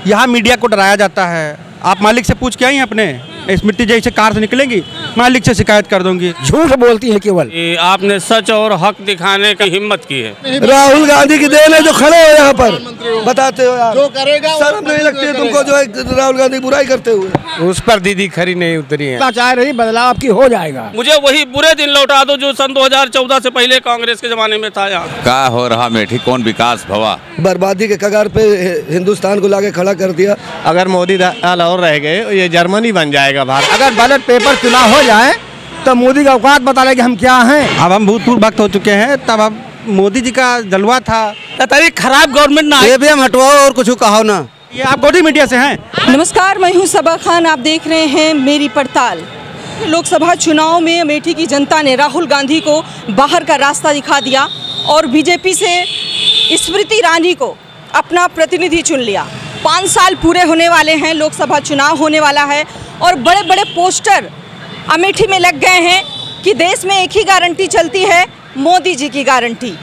यहाँ मीडिया को डराया जाता है। आप मालिक से पूछ के आई हैं अपने, स्मृति जैसे कार से निकलेंगी, मालिक से शिकायत कर दूंगी। झूठ बोलती है केवल। आपने सच और हक दिखाने की हिम्मत की है। राहुल गांधी की देन है जो खड़े हो यहाँ पर, बताते हो यार, जो करेगा शर्म नहीं लगती है तुमको जो है राहुल गांधी बुराई करते हुए। उस पर दीदी खरी नहीं उतरी है। चाह रही बदलाव आपकी हो जाएगा। मुझे वही बुरे दिन लौटा दो जो सन 2014 से पहले कांग्रेस के जमाने में था। यहाँ क्या हो रहा मेठी, कौन विकास भवा, बर्बादी के कगार पे हिंदुस्तान को लाके खड़ा कर दिया। अगर मोदी दाल और रह गए ये जर्मनी बन जाएगा भारत। अगर बैलेट पेपर चुनाव हो जाए तो मोदी का औकात बता लेंगे हम क्या हैं। अब हम भूतपूर्व भक्त हो चुके हैं, तब अब मोदी जी का जलवा था। खराब गवर्नमेंट ना ये भी हम हटवाओ और कुछ कहो ना। ये आप गोदी मीडिया से हैं। नमस्कार, मैं हूं सबा खान, आप देख रहे हैं मेरी पड़ताल। लोकसभा चुनाव में अमेठी की जनता ने राहुल गांधी को बाहर का रास्ता दिखा दिया और बीजेपी से स्मृति ईरानी को अपना प्रतिनिधि चुन लिया। 5 साल पूरे होने वाले हैं, लोकसभा चुनाव होने वाला है और बड़े बड़े पोस्टर अमेठी में लग गए हैं कि देश में एक ही गारंटी चलती है, मोदी जी की गारंटी।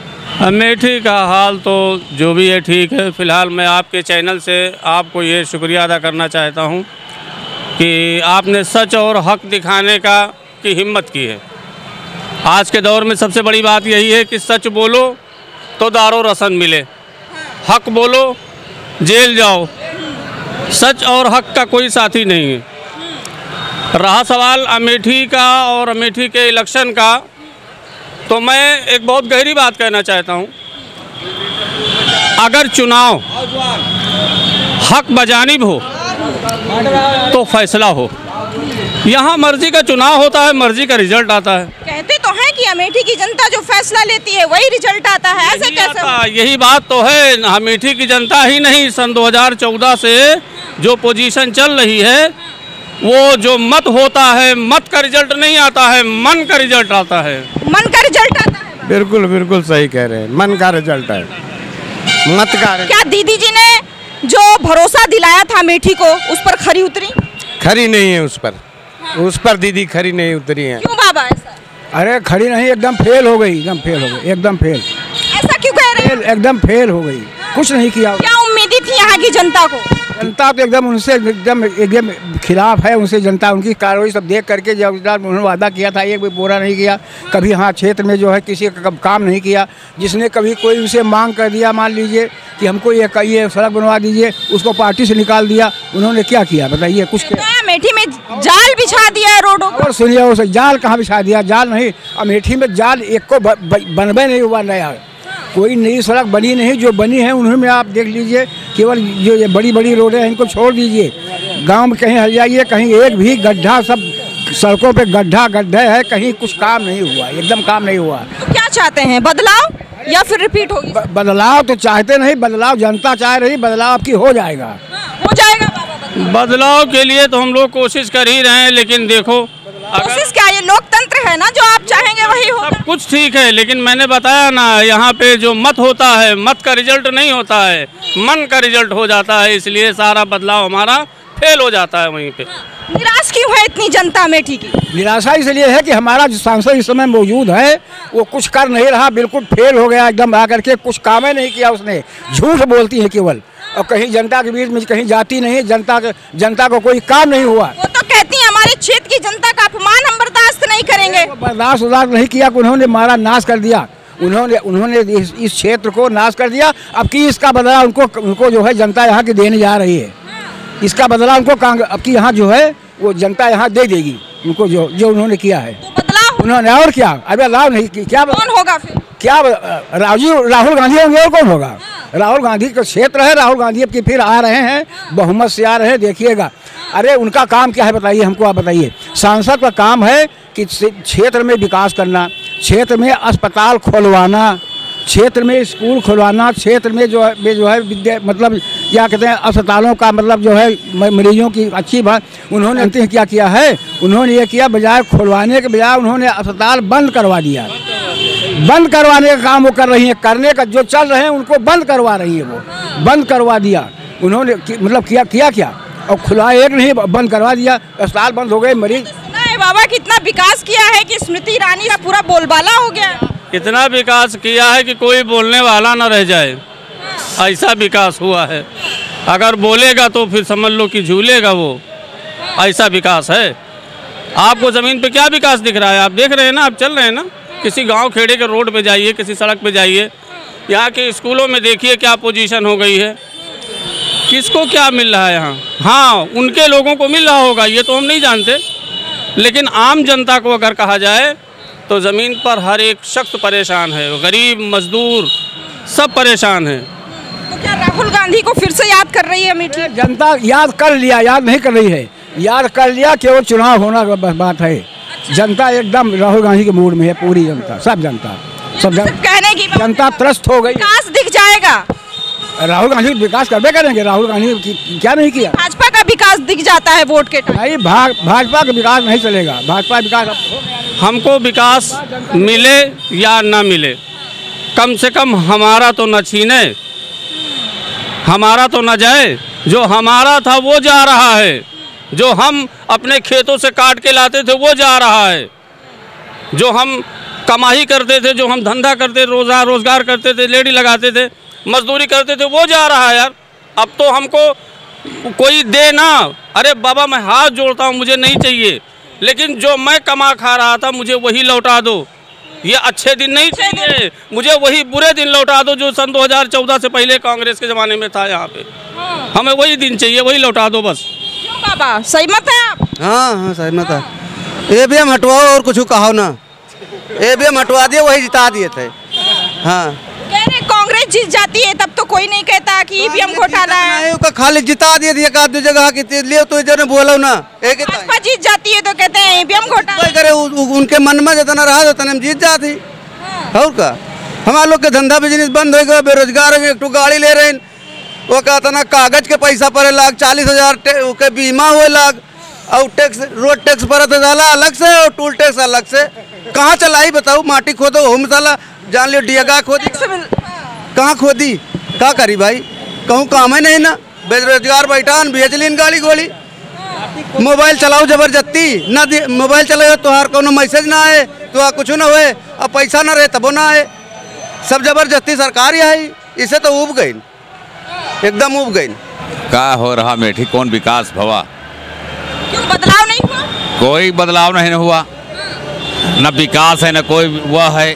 अमेठी का हाल तो जो भी है ठीक है। फिलहाल मैं आपके चैनल से आपको ये शुक्रिया अदा करना चाहता हूँ कि आपने सच और हक दिखाने की हिम्मत की है। आज के दौर में सबसे बड़ी बात यही है कि सच बोलो तो दारो रसन मिले, हक बोलो जेल जाओ। सच और हक का कोई साथी नहीं है। रहा सवाल अमेठी का और अमेठी के इलेक्शन का, तो मैं एक बहुत गहरी बात कहना चाहता हूँ। अगर चुनाव हक बजानिब हो तो फैसला हो। यहाँ मर्जी का चुनाव होता है, मर्जी का रिजल्ट आता है। कहते तो हैं कि अमेठी की जनता जो फैसला लेती है वही रिजल्ट आता है, ऐसे कैसे? यही बात तो है। अमेठी की जनता ही नहीं, सन 2014 से जो पोजीशन चल रही है, वो जो मत होता है, मत का रिजल्ट नहीं आता है, मन का रिजल्ट आता है। मन का रिजल्ट आता है। बिल्कुल बिल्कुल सही कह रहे हैं, मन का रिजल्ट है, मत का। क्या दीदी जी ने जो भरोसा दिलाया था अमेठी को, उस पर खरी उतरी? खरी नहीं है उस पर दीदी खरी नहीं उतरी है। क्यों बाबा ऐसा? अरे खड़ी नहीं, एकदम फेल हो गई, एकदम फेल हो गई, एकदम फेल। ऐसा क्यों कह रहे हैं? एकदम फेल हो गई, कुछ नहीं किया। क्या उम्मीदें थी यहाँ की जनता को? जनता तो एकदम उनसे एकदम खिलाफ है। उनसे जनता उनकी कार्रवाई सब देख करके जब उन्होंने वादा किया था एक भी पूरा नहीं किया। कभी हाँ क्षेत्र में जो है किसी का काम नहीं किया। जिसने कभी कोई उनसे मांग कर दिया, मान लीजिए कि हमको ये सड़क बनवा दीजिए, उसको पार्टी से निकाल दिया। उन्होंने क्या किया बताइए? कुछ किया? अमेठी में जाल बिछा दिया है रोडों पर। और सुनिए, उसे जाल कहाँ बिछा दिया? जाल नहीं, अमेठी में जाल एक को बनबे नहीं हुआ नया। कोई नई सड़क बनी नहीं, जो बनी है उन्होंने आप देख लीजिए। केवल जो ये बड़ी बड़ी रोडें हैं इनको छोड़ दीजिए। गांव में कहीं हल जाइए, कहीं एक भी गड्ढा, सब सड़कों पे गड्ढे है, कहीं कुछ काम नहीं हुआ, एकदम काम नहीं हुआ। तो क्या चाहते हैं, बदलाव या फिर रिपीट होगी? बदलाव तो चाहते नहीं, बदलाव जनता चाह रही, बदलाव आपकी हो जाएगा। हो जाएगा बाबा। बदलाव के लिए तो हम लोग कोशिश कर ही रहे हैं, लेकिन देखो कोशिश क्या, ये लोकतंत्र है ना, जो आप चाहेंगे वही होगा। सब कुछ ठीक है, लेकिन मैंने बताया ना, यहाँ पे जो मत होता है, मत का रिजल्ट नहीं होता है, मन का रिजल्ट हो जाता है। इसलिए सारा बदलाव हमारा फेल हो जाता है वहीं पे। निराश क्यों है इतनी जनता अमेठी की? निराशा इसलिए है कि हमारा जो सांसद इस समय मौजूद है वो कुछ कर नहीं रहा, बिल्कुल फेल हो गया एकदम। आकर के कुछ काम ही नहीं किया उसने। झूठ बोलती है केवल, और कहीं जनता के बीच में कहीं जाती नहीं। जनता को कोई काम नहीं हुआ। वो तो कहती है हमारे क्षेत्र की जनता का अपमान हम बर्दाश्त नहीं करेंगे। बर्दाश्त नहीं किया, उन्होंने मारा नाश कर दिया। उन्होंने इस क्षेत्र को नाश कर दिया। अब की इसका बदला उनको जो है जनता यहाँ की देने जा रही है। इसका बदला उनको अब की यहाँ जो है वो जनता यहाँ दे देगी उनको, जो उन्होंने किया है। तो बदलाव उन्होंने और क्या, अभी बदलाव नहीं क्या? कौन होगा फिर? क्या राहुल गांधी होंगे और कौन होगा? राहुल गांधी का क्षेत्र है, राहुल गांधी अब की फिर आ रहे हैं, बहुमत से आ रहे हैं, देखिएगा। अरे उनका काम क्या है बताइए, हमको आप बताइए। सांसद का काम है कि क्षेत्र में विकास करना, क्षेत्र में अस्पताल खोलवाना, क्षेत्र में स्कूल खुलवाना, क्षेत्र में जो है विद्या मतलब क्या कहते हैं अस्पतालों का मतलब जो है मरीजों की अच्छी बात। उन्होंने क्या किया है? उन्होंने ये किया, बजाय खुलवाने के बजाय उन्होंने अस्पताल बंद करवा दिया। बंद करवाने का काम वो कर रही है, करने का जो चल रहे हैं उनको बंद करवा रही है। वो बंद करवा दिया उन्होंने, मतलब किया क्या? और खुला एक नहीं, बंद करवा दिया, अस्पताल बंद हो गए, मरीज। बाबा कितना विकास किया है कि स्मृति ईरानी का पूरा बोलबाला हो गया। इतना विकास किया है कि कोई बोलने वाला न रह जाए, ऐसा विकास हुआ है। अगर बोलेगा तो फिर समझ लो कि झूलेगा वो, ऐसा विकास है। आपको ज़मीन पे क्या विकास दिख रहा है? आप देख रहे हैं ना, आप चल रहे हैं ना, किसी गांव खेड़े के रोड पे जाइए, किसी सड़क पे जाइए, यहाँ के स्कूलों में देखिए क्या पोजीशन हो गई है, किसको क्या मिल रहा है यहाँ। हाँ, उनके लोगों को मिल रहा होगा, ये तो हम नहीं जानते, लेकिन आम जनता को अगर कहा जाए तो ज़मीन पर हर एक शख्स परेशान है, गरीब मजदूर सब परेशान है। तो क्या राहुल गांधी को फिर से याद कर रही है अमेठी? जनता याद कर लिया, याद नहीं कर रही है, याद कर लिया, केवल चुनाव होना बात है। जनता एकदम राहुल गांधी के मूड में है, पूरी जनता, सब जनता, सब कहने की जनता त्रस्त हो गई। विकास दिख जाएगा, राहुल गांधी विकास करबे करेंगे। राहुल गांधी क्या नहीं किया? भाजपा का विकास दिख जाता है वोट के टाइम। भाई भाजपा का विकास नहीं चलेगा, भाजपा विकास हमको विकास मिले या ना मिले, कम से कम हमारा तो न छीने, हमारा तो न जाए। जो हमारा था वो जा रहा है, जो हम अपने खेतों से काट के लाते थे वो जा रहा है, जो हम कमाई करते थे, जो हम धंधा करते, रोज़गार करते थे, लेडी लगाते थे, मजदूरी करते थे, वो जा रहा है यार। अब तो हमको कोई दे ना, अरे बाबा मैं हाथ जोड़ता हूँ, मुझे नहीं चाहिए, लेकिन जो मैं कमा खा रहा था मुझे वही लौटा दो। ये अच्छे दिन नहीं चाहिए, मुझे वही बुरे दिन लौटा दो जो सन 2014 से पहले कांग्रेस के ज़माने में था यहाँ पे। हमें वही दिन चाहिए, वही लौटा दो बस। क्यों बाबा, सहमत है आप? हाँ हाँ सहमत है। ईवीएम हटवाओ और कुछ कहो ना, ईवीएम हटवा दिए, वही जिता दिए थे। हाँ कह रहे कांग्रेस जीत जाती है तब तो कोई नहीं कहता कि ईवीएम घोटाला है। खाली जिता दिए थे, एक आध दो जगह की लिए तो इधर बोलो ना, एक भाजपा जीत जाती है तो कहते हैं ईवीएम घोटाला करे। उनके मन में जितना रहा उतना हम जीत जाती। और का हमारे लोग के धंधा बिजनेस बंद हो गया, बेरोजगार है, एक गाड़ी ले रहे हैं, वो कहता ना कागज के पैसा पड़े लाख 40,000 के बीमा हुए लाख, और टैक्स रोड टैक्स भरत जाला अलग से और टूल टैक्स अलग से। कहाँ चलाई बताओ? माटी खोदो हो मसाला, जान लियो डियगा खोदी, कहाँ खोदी, क्या करी भाई? कहूँ काम है नहीं ना, बेरोजगार बैठान बेच लीन गाड़ी घोड़ी। मोबाइल चलाओ जबरदस्ती ना, मोबाइल चलाओ तो हर कोनो मैसेज ना आए, तो कुछ ना हुए, अब पैसा ना रहे तबो ना आए, सब जबरदस्ती सरकार ही आई। इसे तो उब गई, एकदम उब गई। क्या हो रहा अमेठी, कौन विकास भवा? क्यों बदलाव नहीं हुआ? कोई बदलाव नहीं हुआ, न विकास है न कोई वह है,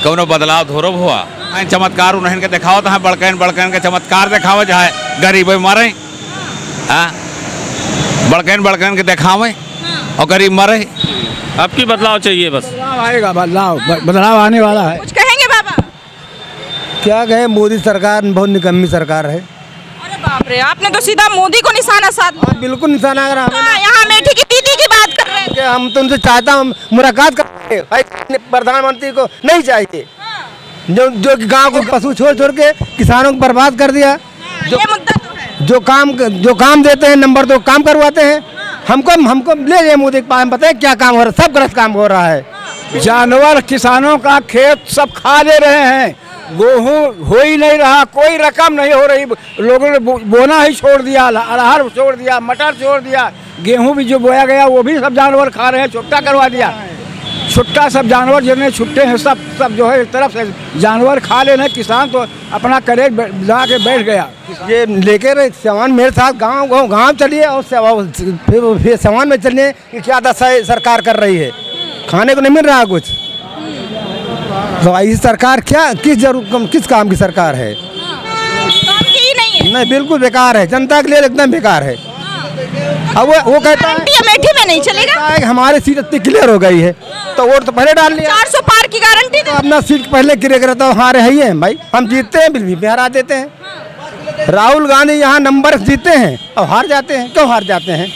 कौनो बदलाव थोड़ा हुआ। चमत्कार उन्हें के दिखाओ तो बड़कन के चमत्कार दिखाओ, जहाँ गरीब मरे, हाँ बड़कन के दिखावे और गरीब मरे। अब की बदलाव चाहिए बस, बदलाव आएगा, बदलाव आने वाला है। कुछ कहेंगे बाबा? क्या कहे, मोदी सरकार बहुत निकम्मी सरकार है। अरे बाप रे, आपने तो सीधा मोदी को निशाना साध दिया। बिल्कुल निशाना। अगर यहाँ अमेठी की दीदी की बात कर रहे हैं, हम तो उनसे चाहता हूँ मुलाकात करें, प्रधानमंत्री को नहीं चाहिए जो गांव को पशु छोड़ के किसानों को बर्बाद कर दिया। ये मुद्दा तो है। जो काम देते हैं नंबर 2 काम करवाते हैं। हमको ले जाए मोदी के पास, बताए क्या काम हो रहा है? सब गलत काम हो रहा है। जानवर किसानों का खेत सब खा ले रहे हैं, गेहूँ हो ही नहीं रहा, कोई रकम नहीं हो रही, लोगों ने बोना ही छोड़ दिया, अरहर छोड़ दिया, मटर छोड़ दिया, गेहूँ भी जो बोया गया वो भी सब जानवर खा रहे हैं, छुट्टा करवा दिया। छुट्टा सब जानवर जितने छुट्टे हैं सब जो है एक तरफ से जानवर खा लेने, किसान तो अपना करेज लगा के बैठ गया। ये लेकर सामान मेरे साथ गांव चलिए और फिर सामान में चलिए कि क्या दशा सरकार कर रही है, खाने को नहीं मिल रहा कुछ। तो ये सरकार क्या किस काम की सरकार है? काम की ही नहीं है। नहीं, बिल्कुल बेकार है, जनता के लिए एकदम बेकार है। अब वो कहता है अमेठी में नहीं चलेगा, हमारी सीट इतनी क्लियर हो गई है तो वोट तो पहले डाल लिया। 400 पार की गारंटी तो अपना सीट पहले क्लियर करता हूँ, हारे ही है भाई, हम जीतते हैं बिल भी हरा देते हैं। राहुल गांधी यहाँ नंबर जीते हैं और हार जाते हैं। क्यों हार जाते हैं?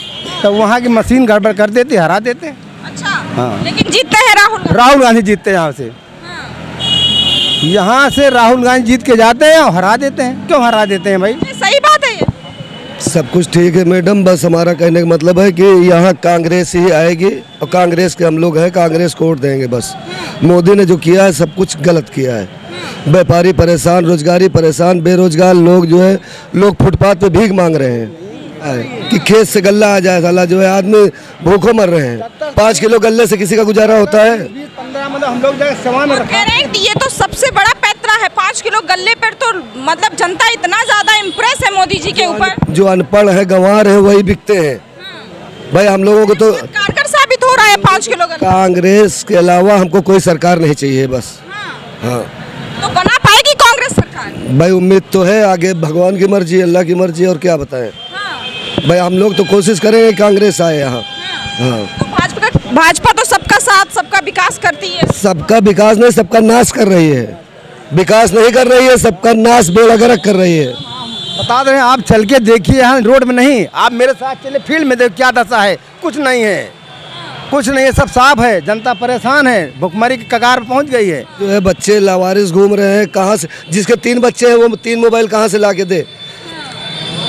तो वहाँ की मशीन गड़बड़ कर देती, हरा देते हैं। अच्छा, हाँ। लेकिन जीतते हैं राहुल गांधी जीतते हैं यहाँ से राहुल गांधी जीत के जाते हैं और हरा देते हैं। क्यों हरा देते हैं भाई? सही बात है ये। सब कुछ ठीक है मैडम, बस हमारा कहने का मतलब है कि यहाँ कांग्रेस ही आएगी और कांग्रेस के हम लोग हैं, कांग्रेस को वोट देंगे बस। मोदी ने जो किया है सब कुछ गलत किया है। व्यापारी परेशान, रोजगारी परेशान, बेरोजगार लोग जो है लोग फुटपाथ पे भीख मांग रहे हैं कि खेत से गल्ला आ जाए, साला जो है आदमी भूखों मर रहे हैं। 5 किलो गल्ले से किसी का गुजारा होता है? 15 मतलब हम लोग सामान कह रहे हैं ये तो सबसे बड़ा पैतरा है 5 किलो गल्ले पर, तो मतलब जनता इतना ज्यादा इम्प्रेस है मोदी जी के ऊपर। जो अनपढ़ है गंवार है वही बिकते हैं भाई। हम लोगों को तो कारगर साबित हो रहा है 5 किलो गल्ले। कांग्रेस के अलावा हमको कोई सरकार नहीं चाहिए बस। हाँ, तो बना पाएगी कांग्रेस सरकार? भाई उम्मीद तो है, आगे भगवान की मर्जी, अल्लाह की मर्जी, और क्या बताएं। भाई हम लोग तो कोशिश करेंगे कांग्रेस आए यहाँ। हाँ, तो भाजपा तो सबका साथ सबका विकास करती है। सबका विकास नहीं, सबका नाश कर रही है। विकास नहीं कर रही है, सबका नाश बेड़गरक कर रही है। बता रहे हैं, आप चल के देखिए, यहाँ रोड में नहीं, आप मेरे साथ चले फील्ड में, देखो क्या दशा है। कुछ नहीं है, कुछ नहीं है, सब साफ है। जनता परेशान है, भुखमरी की कगार पहुँच गई है। जो है बच्चे लावारिस घूम रहे हैं, कहाँ से, जिसके 3 बच्चे हैं वो 3 मोबाइल कहाँ से ला के दे।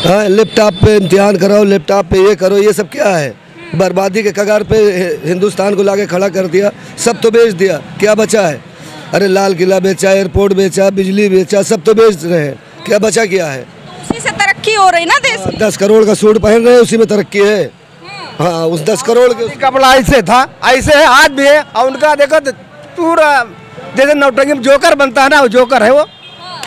हाँ, लैपटॉप पे इम्तिहान कराओ, लैपटॉप पे ये करो, ये सब क्या है? बर्बादी के कगार पे हिंदुस्तान को लाके खड़ा कर दिया, सब तो बेच दिया, क्या बचा है? अरे लाल किला बेचा, एयरपोर्ट बेचा, बिजली बेचा, सब तो बेच रहे हैं, क्या बचा क्या है? उसी से तरक्की हो रही ना देश की। 10 करोड़ का सूट पहन रहे हैं, उसी में तरक्की है। हाँ, उस 10 करोड़ के कपड़ा ऐसे था, ऐसे है, आज भी है। और उनका देखो तो पूरा जैसे नौटंकी में जोकर बनता है ना, वो जोकर है, वो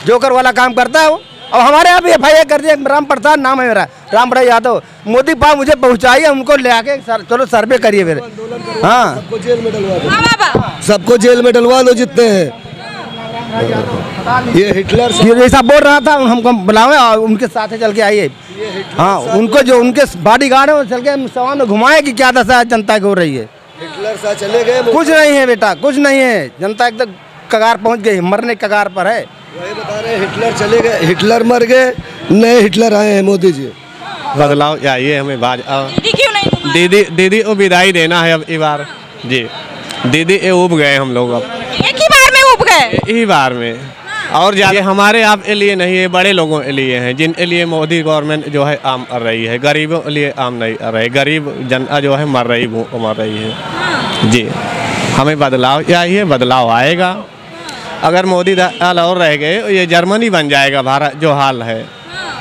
जोकर वाला काम करता है वो। और हमारे यहाँ भी FIR कर दिया, राम प्रसाद नाम है मेरा, राम प्रसाद यादव। मोदी पास मुझे पहुँचाइए, उनको ले आके चलो सर्वे करिए फिर। हाँ, सबको जेल में डलवा दो, हाँ बाबा, सबको जेल में डलवा दो जितने हैं। ये हिटलर ऐसा बोल रहा था, हमको बुलावे और उनके साथ चल के आइए। हाँ, उनको जो उनके बॉडी गार्ड है वो चल के सवाल में घुमाए कि क्या दशा जनता की हो रही है। हिटलर साथ चले गए, कुछ नहीं है बेटा, कुछ नहीं है। जनता एकदम कगार पहुंच गई, मरने की कगार पर है। वही बता रहे हैं, हिटलर चले गए, हिटलर मर गए, नए हिटलर आए हैं मोदी जी। बदलाव चाहिए हमें। दीदी क्यों नहीं? दीदी को विदाई देना है अब इस बार जी। दीदी उब गए हम लोग, अब एक ही बार में उब गए, इसी बार में। और ज़्यादा हमारे आप के लिए नहीं है, बड़े लोगों के लिए हैं, जिनके लिए मोदी गवर्नमेंट जो है आम कर रही है। गरीबों के लिए आम नहीं कर रही, गरीब जनता जो है मर रही है जी। हमें बदलाव चाहिए, बदलाव आएगा। अगर मोदी दाल और रह गए, ये जर्मनी बन जाएगा भारत, जो हाल है।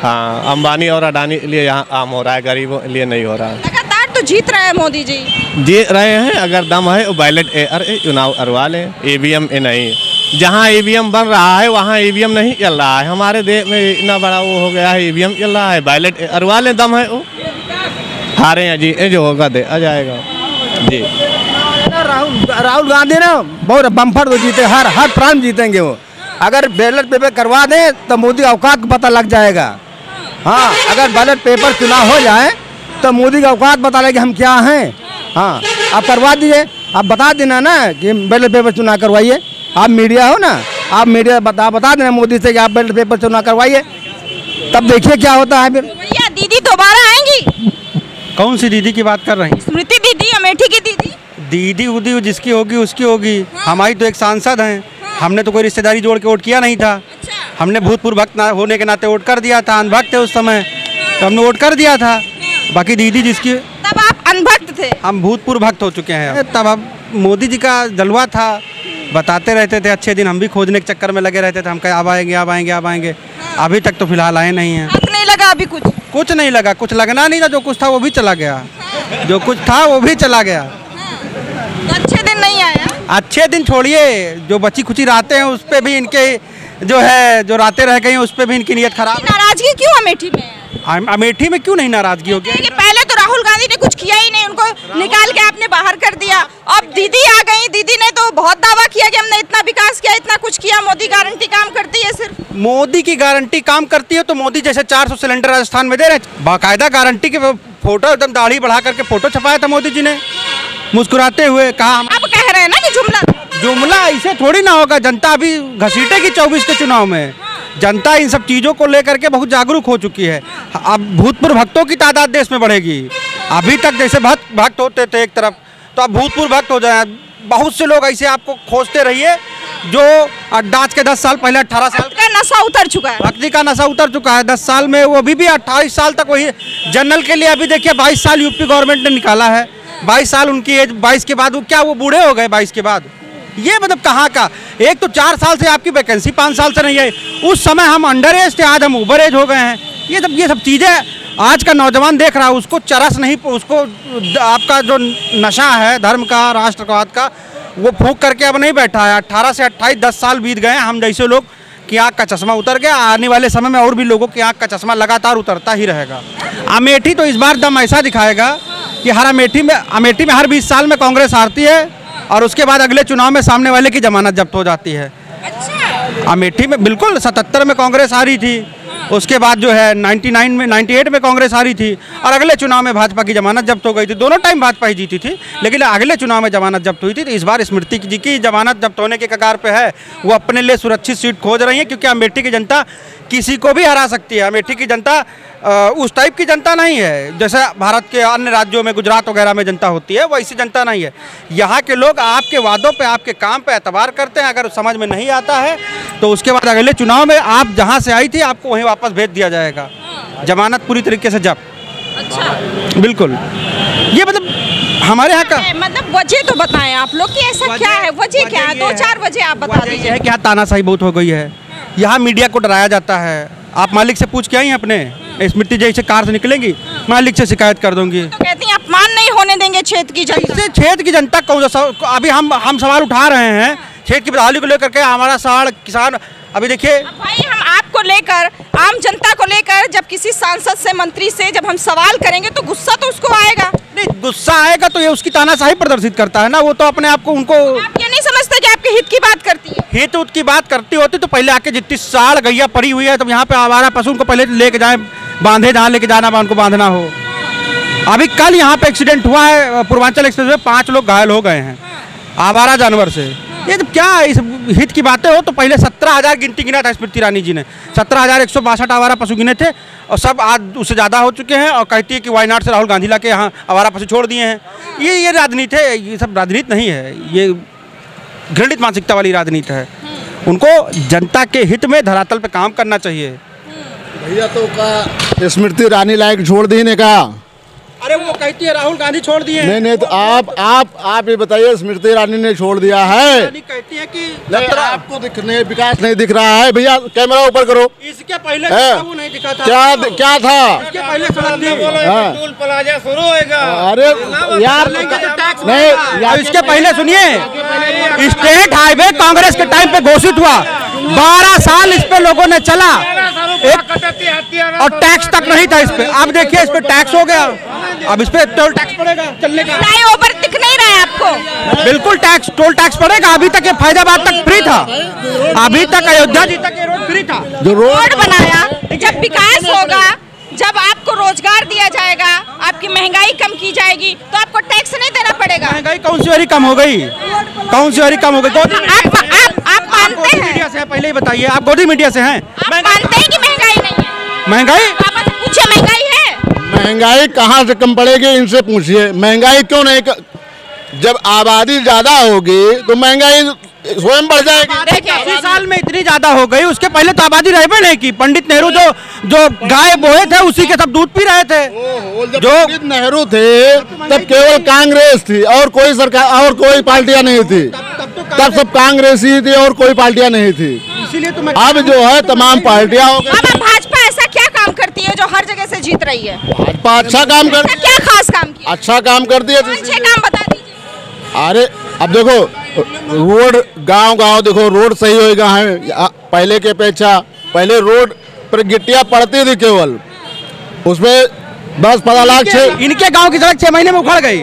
हाँ, अंबानी और अडानी के लिए यहाँ आम हो रहा है, गरीबों के लिए नहीं हो रहा है। लगातार तो जीत रहे हैं मोदी जी, जीत रहे हैं। अगर दम है वो बैलेट चुनाव करवा लें, EVM नहीं। जहाँ EVM बन रहा है वहाँ EVM नहीं चल रहा है। हमारे देश में इतना बड़ा वो हो गया है, EVM चल रहा है, बैलेट करवा लें, दम है वो। हारे हैं जी, जो होगा दे आ जाएगा जी। राहुल गांधी ना बहुत बम्फर तो जीते, हर प्रांत जीतेंगे वो। अगर बैलेट पेपर करवा दें तो मोदी औकात पता लग जाएगा। हाँ, अगर बैलेट पेपर चुनाव हो जाए तो मोदी का औकात पता लगे हम क्या हैं। हाँ, आप करवा दीजिए, आप बता देना ना कि बैलेट पेपर चुनाव करवाइए। आप मीडिया हो ना, आप मीडिया बता देना मोदी से कि आप बैलेट पेपर चुनाव करवाइए, तब देखिए क्या होता है फिर। भैया दीदी दोबारा आएंगी? कौन सी दीदी की बात कर रही हैं? स्मृति दीदी, अमेठी की दीदी। दीदी उदी जिसकी होगी उसकी होगी। हमारी तो एक सांसद हैं, हमने तो कोई रिश्तेदारी जोड़ के वोट किया नहीं था। हमने भूतपूर्व भक्त होने के नाते वोट कर दिया था, अनभक्त थे उस समय तो हमने वोट कर दिया था। बाकी दीदी जिसकी, तब आप अनभक्त थे, हम भूतपूर्व भक्त हो चुके हैं। तब अब मोदी जी का जलवा था, बताते रहते थे अच्छे दिन, हम भी खोजने के चक्कर में लगे रहते थे। हम कहे अब आएंगे अब आएंगे अब आएंगे, अभी तक तो फिलहाल आए नहीं हैं। हाथ नहीं लगा अभी कुछ नहीं लगा, कुछ लगना नहीं था। जो कुछ था वो भी चला गया, जो कुछ था वो भी चला गया। तो अच्छे दिन नहीं आया। अच्छे दिन छोड़िए, जो बची खुची रातें हैं उस पर भी इनके जो है, जो रातें रह गई हैं उस पर भी इनकी नीयत खराब है। नाराजगी क्यों अमेठी में? अमेठी में क्यों नहीं नाराजगी होगी? पहले तो राहुल गांधी ने कुछ किया ही नहीं, उनको निकाल के आपने बाहर कर दिया। अब दीदी आ गई, दीदी ने तो बहुत दावा किया कि हमने इतना विकास किया, इतना कुछ किया। मोदी गारंटी काम करती है, सिर्फ मोदी की गारंटी काम करती है तो मोदी जैसे 400 सिलेंडर राजस्थान में दे रहे हैं, बाकायदा गारंटी के फोटो एकदम दाढ़ी बढ़ा करके फोटो छपाया था मोदी जी ने, मुस्कुराते हुए कहा। अब कह रहे हैं ना कि जुमला ऐसे थोड़ी ना होगा। जनता अभी घसीटेगी 24 के चुनाव में। जनता इन सब चीज़ों को लेकर के बहुत जागरूक हो चुकी है। अब भूतपूर्व भक्तों की तादाद देश में बढ़ेगी। अभी तक जैसे भक्त होते थे एक तरफ, तो अब भूतपूर्व भक्त हो जाए। बहुत से लोग ऐसे आपको खोजते रहिए जो आज के 10 साल पहले 18 साल का नशा उतर चुका है, भक्ति का नशा उतर चुका है। 10 साल में वो अभी भी 28 साल तक वही जनरल के लिए। अभी देखिए 22 साल यूपी गवर्नमेंट ने निकाला है, 22 साल उनकी एज, 22 के बाद वो क्या वो बूढ़े हो गए 22 के बाद? ये मतलब कहाँ का? एक तो 4 साल से आपकी वैकेंसी 5 साल से नहीं है। उस समय हम अंडर एज थे, आज हम ओवर एज हो गए हैं। ये सब चीज़ें आज का नौजवान देख रहा है, उसको चरस नहीं, उसको आपका जो नशा है धर्म का, राष्ट्रवाद का, वो फूंक करके अब नहीं बैठा है। 18 से 28 10 साल बीत गए हैं, हम जैसे लोग की आँख का चश्मा उतर गया, आने वाले समय में और भी लोगों की आँख का चश्मा लगातार उतरता ही रहेगा। अमेठी तो इस बार दम ऐसा दिखाएगा कि अमेठी में हर 20 साल में कांग्रेस हारती है और उसके बाद अगले चुनाव में सामने वाले की जमानत जब्त हो जाती है। अमेठी में बिल्कुल 77 में कांग्रेस हारी थी, उसके बाद जो है 98 में कांग्रेस हारी थी और अगले चुनाव में भाजपा की जमानत जब्त हो गई थी। दोनों टाइम भाजपा ही जीती थी, लेकिन अगले चुनाव में जमानत जब्त हुई थी। तो इस बार स्मृति जी की जमानत जब्त होने के कगार पे है, वो अपने लिए सुरक्षित सीट खोज रही है, क्योंकि अमेठी की जनता किसी को भी हरा सकती है। अमेठी की जनता उस टाइप की जनता नहीं है जैसे भारत के अन्य राज्यों में, गुजरात वगैरह में जनता होती है, वैसी जनता नहीं है। यहाँ के लोग आपके वादों पे, आपके काम पे एतबार करते हैं। अगर समझ में नहीं आता है तो उसके बाद अगले चुनाव में आप जहाँ से आई थी आपको वहीं वापस भेज दिया जाएगा, जमानत पूरी तरीके से जब्त। अच्छा, बिल्कुल। ये मतलब हमारे यहाँ का मतलब वजह तो बताएं आप लोग कि ऐसा क्या है, वजह क्या है? 2-4 वजह आप बता दीजिए। है कि यहाँ तानाशाही बहुत हो गई है, यहाँ मीडिया को डराया जाता है। आप मालिक से पूछ के आई हैं अपने, स्मृति जैसे कार से निकलेंगी, मालिक से शिकायत कर दूंगी। तो कहती हैं अपमान नहीं होने देंगे क्षेत्र की जनता। इससे क्षेत्र की जनता कौन सा, अभी हम सवाल उठा रहे हैं क्षेत्र की बदहाली को लेकर के। हमारा सवाल किसान, अभी देखिए भाई, हम आपको लेकर, आम जनता को लेकर जब किसी सांसद से, मंत्री से जब हम सवाल करेंगे तो गुस्सा तो उसको आएगा। नहीं, गुस्सा आएगा तो ये उसकी तानाशाही प्रदर्शित करता है ना, वो तो अपने आप को, उनको आप ये नहीं समझते कि आपके हित की बात करती है? हित उत की बात करती होती तो पहले आके जितनी साड़ गैया पड़ी हुई है, तो यहाँ पे आवारा पशु को पहले लेके जाए, बांधे, जहाँ लेके जाना उनको बांधना हो। अभी कल यहाँ पे एक्सीडेंट हुआ है पूर्वांचल एक्सप्रेस में, 5 लोग घायल हो गए हैं आवारा जानवर से। ये तो क्या इस हित की बातें हो, तो पहले 17,000 गिनती गिना था स्मृति ईरानी जी ने, 17,162 आवारा पशु गिने थे और सब आज उससे ज़्यादा हो चुके हैं। और कहती है कि वायनाड से राहुल गांधी ला के यहाँ आवारा पशु छोड़ दिए हैं। ये राजनीति है, ये सब राजनीति नहीं है, ये घृणित मानसिकता वाली राजनीति है। उनको जनता के हित में धरातल पे काम करना चाहिए। भैया तो का स्मृति ईरानी लायक छोड़ दी ने कहा, अरे वो कहती है राहुल गांधी छोड़ दिए। नहीं तो आप ये बताइए, स्मृति ईरानी ने छोड़ दिया है। कहती है कि नहीं, आपको विकास नहीं दिख रहा है। भैया कैमरा ऊपर करो। इसके पहले वो नहीं दिखा था। क्या था? इसके पहले टोल प्लाजा शुरू होगा। अरे यार नहीं, इसके पहले सुनिए, स्टेट हाईवे कांग्रेस के टाइम पे घोषित हुआ, 12 साल इस पे लोगों ने चला और टैक्स तक नहीं था इस पे। अब देखिए इस पे टैक्स हो गया, अब इस पे टोल टैक्स पड़ेगा चलने का। फ्लाईओवर दिख नहीं रहा है आपको? बिल्कुल टैक्स, टोल टैक्स पड़ेगा। अभी तक ये फैजाबाद तक फ्री था, अभी तक अयोध्या जी तक ये रोड फ्री था। जो रोड बनाया, जब विकास होगा, जब आपको रोजगार दिया जाएगा, आपकी महंगाई कम की जाएगी, तो आपको टैक्स नहीं देना पड़ेगा। महंगाई कौन सी वाली कम हो गई? कौन सी वाली कम हो गई? आप मानते हैं? मीडिया से है, पहले ही बताइए, आप गोदी मीडिया से हैं। आप मानते हैं कि महंगाई नहीं है? महंगाई पूछे, महंगाई है? महंगाई कहाँ से कम पड़ेगी, इनसे पूछिए। महंगाई क्यों नहीं जब आबादी ज्यादा होगी तो महंगाई स्वयं बढ़ जाएगी। 80 साल में इतनी ज्यादा हो गई, उसके पहले तो आबादी रह भी नहीं की। पंडित नेहरू जो गाय बोए थे उसी के सब दूध पी रहे थे। जो पंडित नेहरू थे तब केवल कांग्रेस थी और कोई सरकार और कोई पार्टियां नहीं थी। तब सब कांग्रेस ही थी और कोई पार्टियां नहीं थी। इसीलिए तो अब जो है तमाम पार्टियां हो गई। अब भाजपा ऐसा क्या काम करती है जो हर जगह से जीत रही है? भाजपा अच्छा काम कर, क्या खास काम किया? अच्छा काम करती है। 5-6 काम बता दीजिए। अरे अब देखो, रोड गांव देखो, रोड सही होएगा है पहले के अपेक्षा। पहले रोड पर गिट्टियां पड़ती थी केवल, उसमें 10-15 लाख। इनके गांव की सड़क 6 महीने में उखड़ गई।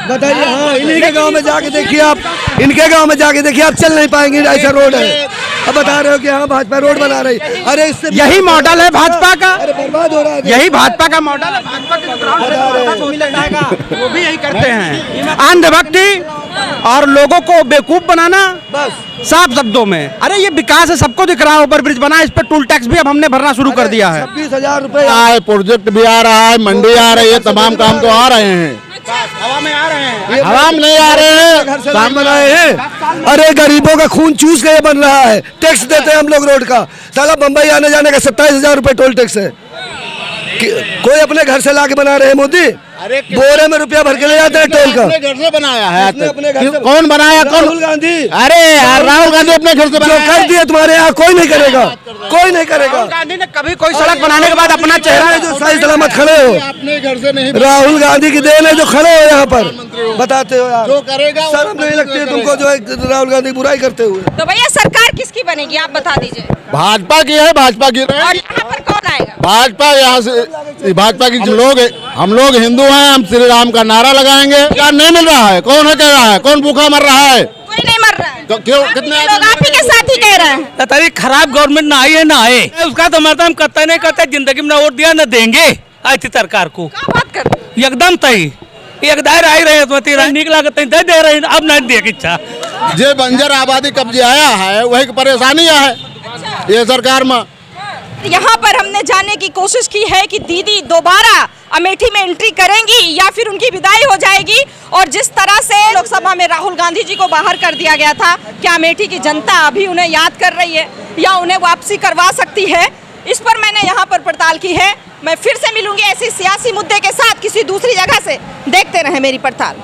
बताइए, हाँ, इन्हीं के गांव में जाके देखिए आप, इनके गांव में जाके देखिए आप, चल नहीं पाएंगे, ऐसा रोड है। अब बता रहे हो कि हाँ भाजपा रोड बना रही, अरे इससे यही मॉडल है भाजपा का, अरे बर्बाद हो रहा है। यही भाजपा का मॉडल है। भाजपा के ग्राउंड वो भी यही करते हैं, अंधभक्ति और लोगों को बेवकूफ बनाना, बस साफ शब्दों में। अरे ये विकास है, सबको दिख रहा है। ओवर ब्रिज बना, इस पर टोल टैक्स भी अब हमने भरना शुरू कर दिया है। 26,000 रुपए प्रोजेक्ट भी आ रहा है, मंडी आ रही है, तमाम काम तो आ रहे हैं। हवा में आ रहे हैं, हवा में नहीं आ रहे हैं, घर से काम बनाए हैं। अरे गरीबों का खून चूस के बन रहा है। टैक्स देते हैं हम लोग रोड का। साला बम्बई आने जाने का 27,000 रुपए टोल टैक्स है। कोई अपने घर से ला के बना रहे हैं मोदी। बोरे में रुपया भर के ले जाते हैं टोल का। अपने घर से बनाया है। अपने घर से कौन बनाया? राहुल गांधी। अरे यार राहुल गांधी अपने घर से जो कर दिए तुम्हारे यहाँ कोई नहीं करेगा, कोई नहीं करेगा। राहुल गांधी ने कभी कोई सड़क बनाने के बाद अपना चेहरा जो सही सलामत खड़े हो, अपने घर से नहीं। राहुल गांधी की देन है जो खड़े हो यहाँ पर, बताते हो यार। जो करेगा शर्म नहीं लगती है तुमको जो राहुल गांधी बुराई करते हुए? तो भैया सरकार किसकी बनेगी आप बता दीजिए। भाजपा की है, भाजपा की और यहाँ पर कौन आएगा? भाजपा। यहाँ से भाजपा की जो लोग हम लोग हिंदू हैं, हम श्री राम का नारा लगाएंगे। क्या नहीं मिल रहा है? कौन है कह रहा है? कौन भूखा मर रहा है? कोई नहीं मर रहा है। तो क्यों? कितने लोग आप ही के साथ ही कह रहे हैं। तभी खराब गवर्नमेंट ना आई है ना आए, उसका तो मतलब हम करते नहीं करते, जिंदगी में वोट दिया न देंगे आई सरकार को। क्या बात कर रहे हैं? एकदम तय एक दायर आई रहे तो तेरा निक लागत दे दे रहे, अब नहीं दे की इच्छा। जे बंजर आबादी कब्जे आया है वही परेशानी है ये सरकार में। यहाँ पर हमने जानने की कोशिश की है कि दीदी दोबारा अमेठी में एंट्री करेंगी या फिर उनकी विदाई हो जाएगी। और जिस तरह से लोकसभा में राहुल गांधी जी को बाहर कर दिया गया था, क्या अमेठी की जनता अभी उन्हें याद कर रही है या उन्हें वापसी करवा सकती है? इस पर मैंने यहाँ पर पड़ताल की है। मैं फिर से मिलूंगी ऐसी सियासी मुद्दे के साथ किसी दूसरी जगह से। देखते रहे मेरी पड़ताल।